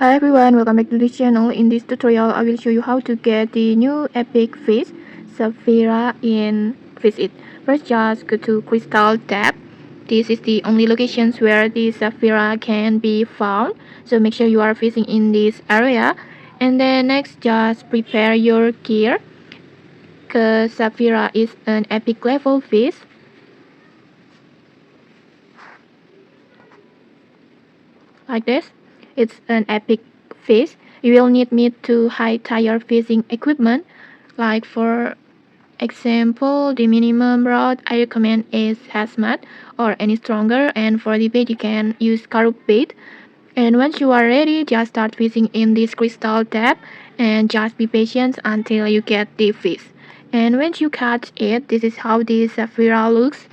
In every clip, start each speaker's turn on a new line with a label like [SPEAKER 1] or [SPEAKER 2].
[SPEAKER 1] Hi everyone, welcome back to this channel. In this tutorial, I will show you how to get the new epic fish, Sapphyra in Visit. First, just go to Crystal tab. This is the only locations where the Sapphyra can be found. So make sure you are fishing in this area. And then next, just prepare your gear. Cause Sapphyra is an epic level fish. Like this. It's an epic fish. You will need to high tire fishing equipment. Like for example, the minimum rod I recommend is Hazmat or any stronger, and for the bait you can use carb bait. And once you are ready, just start fishing in this crystal tab and just be patient until you get the fish. And once you catch it, this is how the Sapphyra looks.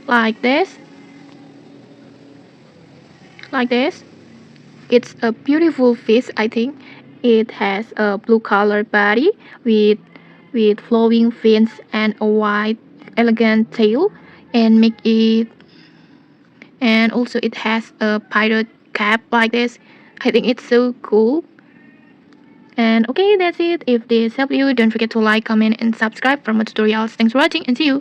[SPEAKER 1] Like this. Like this. It's a beautiful fish, I think. It has a blue color body with flowing fins and a white elegant tail, and make it and also it has a pirate cap like this. I think it's so cool. And okay, that's it. If this helped you, don't forget to like, comment and subscribe for more tutorials. Thanks for watching and see you.